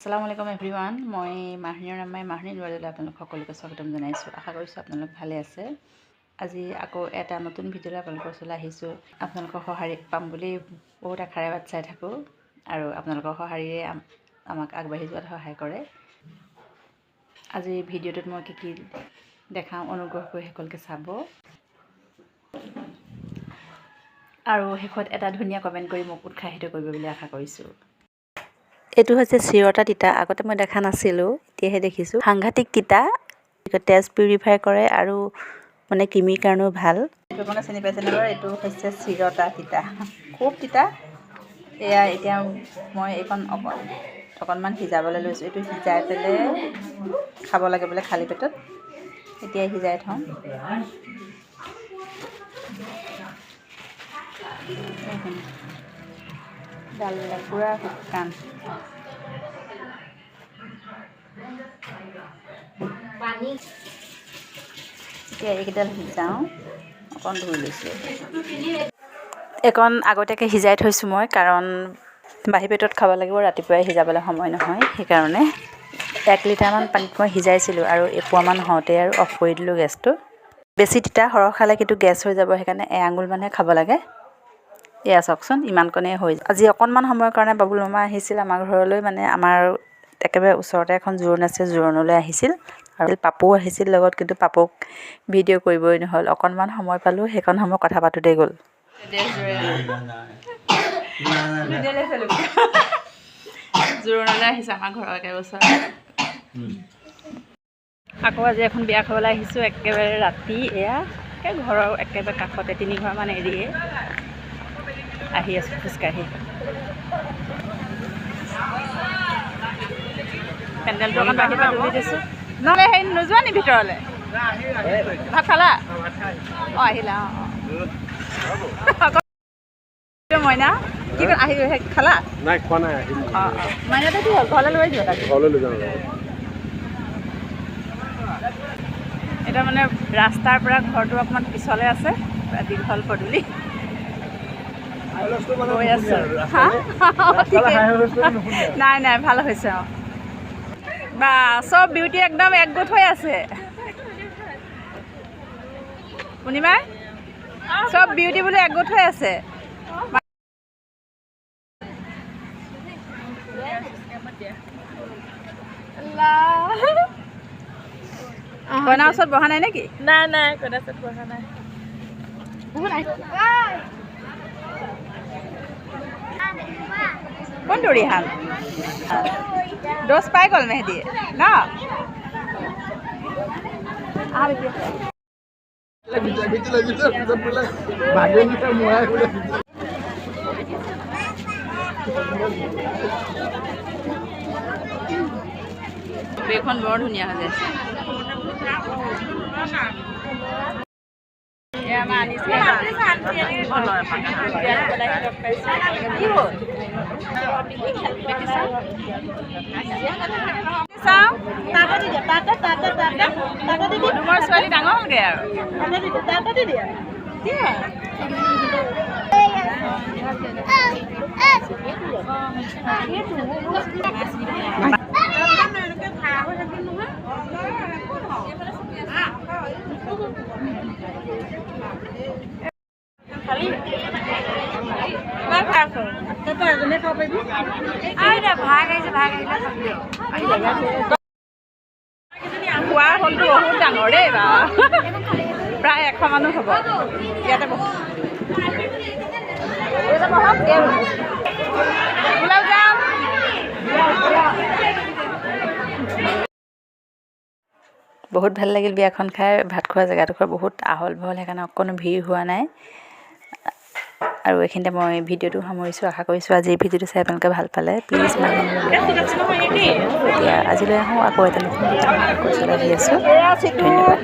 আসসালামু আলাইকুম এভৰিৱান। মই মাহিনীৰ নামে মাহিনী নোৱাৰিলে আপোনালোক সকলোকে স্বাগতম জনাইছোঁ। আশা কৰিছোঁ আপোনালোক ভালে আছে। আজি আকৌ এটা নতুন ভিডিঅ'লৈ আপোনালোকৰ ওচৰলৈ আহিছোঁ। আপোনালোকৰ সঁহাৰি পাম বুলি বহুত আশাৰে বাট চাই থাকোঁ আৰু আপোনালোকৰ সঁহাৰিৰে আমাক আগবাঢ়ি যোৱাত সহায় কৰে। আজিৰ ভিডিঅ'টোত মই কি দেখাওঁ অনুগ্ৰহ কৰি সকলোকে চাব আৰু শেষত এটা ধুনীয়া কমেণ্ট কৰি মোক উৎসাহিত কৰিব বুলি আশা কৰিছোঁ। এইটো হৈছে চিৰতা তিতা। আগতে মই দেখা নাছিলোঁ, এতিয়াহে দেখিছোঁ। সাংঘাতিক তিতা, তেজ পিউৰিফাই কৰে আৰু মানে কৃমিৰ কাৰণেও ভাল। এইটো চিনি পাইছেনে বাৰু? এইটো হৈছে চিৰতা তিতা, খুব তিতা। এয়া এতিয়া মই এইকণ অকণমান সিজাবলৈ লৈছোঁ। এইটো সিজাই পেলাই খাব লাগে বোলে খালী পেটত। এতিয়াই সিজাই থওঁ। ডালবিলাক পূৰা শুকান। এতিয়া এইকেইডাল সিজাওঁ, অকণ ধুই লৈছোঁ। এইকণ আগতীয়াকৈ সিজাই থৈছোঁ মই, কাৰণ বাহি পেটত খাব লাগিব, ৰাতিপুৱাই সিজাবলৈ সময় নহয়। সেইকাৰণে 1 লিটাৰমান পানীত মই সিজাইছিলোঁ আৰু এপোৱামান হওঁতে আৰু অফ কৰি দিলোঁ গেছটো। বেছি তিতা সৰহ খালে কিন্তু গেছ হৈ যাব, সেইকাৰণে এআঙুলমানহে খাব লাগে। এয়া চাওকচোন, ইমানকণেই হৈ যায়। আজি অকণমান সময়ৰ কাৰণে বাবুল মামা আহিছিল আমাৰ ঘৰলৈ, মানে আমাৰ একেবাৰে ওচৰতে এখন জোৰোণ আছে, জোৰোণলৈ আহিছিল আৰু পাপু আহিছিল লগত, কিন্তু পাপুক ভিডিঅ' কৰিবই নহ'ল। অকণমান সময় পালোঁ, সেইকণ সময় কথা পাতোঁতেই গ'ল। জোৰোণলৈ আহিছে আমাৰ ঘৰৰ একেবাৰে ওচৰতে। আকৌ আজি এখন বিয়া খাবলৈ আহিছোঁ, একেবাৰে ৰাতি। এয়া ঘৰৰ একেবাৰে কাষতে, 3 ঘৰমান এৰিয়ে আহি আছোঁ খোজকাঢ়ি। পেণ্ডেলটো অকণ বাহিৰ পৰা তুলি দিছোঁ। নহ'লে হেৰি নোযোৱা নি ভিতৰলৈ? ভাত খালা? অঁ আহিলা। অঁ মইনা কি আহি খালা? নাই খোৱা নাই। অঁ মইনাটো কি হ'ল? ঘৰলৈ লৈ যোৱা? ঘৰলৈ লৈ যাওঁ। এটা মানে ৰাস্তাৰ পৰা ঘৰটো অকণমান পিছলৈ আছে, দীঘল পদূলি। গৈ আছোঁ। নাই নাই, ভাল হৈছে। অঁ বা চব বিউটি একদম একগোট হৈ আছে। পূৰ্ণিমা, চব বিউটি বোলে একগোট হৈ আছে। কইনাৰ ওচৰত বহা নাই নেকি? নাই নাই, কইনাৰ ওচৰত বহা নাই। কোনটো ৰিহান? ড'জ পাই গ'ল মেহেদীয়ে ন? বেখন বৰ ধুনীয়া হৈ যাইছে। তোমাৰ ছোৱালী ডাঙৰ হ'লগৈ আৰু। খোৱা হ'লটো বহুত ডাঙৰ দেই বা, প্ৰায় 100 মানুহ হ'ব। ইয়াতে বহক, বহুত ভাল লাগিল বিয়াখন খাই। ভাত খোৱা জেগাডোখৰ বহুত আহল বহল, সেইকাৰণে অকণো ভিৰ হোৱা নাই। আৰু এইখিনিতে মই ভিডিঅ'টো সামৰিছোঁ। আশা কৰিছোঁ আজি এই ভিডিঅ'টো চাই আপোনালোকে ভাল পালে। প্লিজ এতিয়া আজিলৈ আহোঁ, আকৌ এটা নতুন ভিডিঅ' আহি আছোঁ। ধন্যবাদ।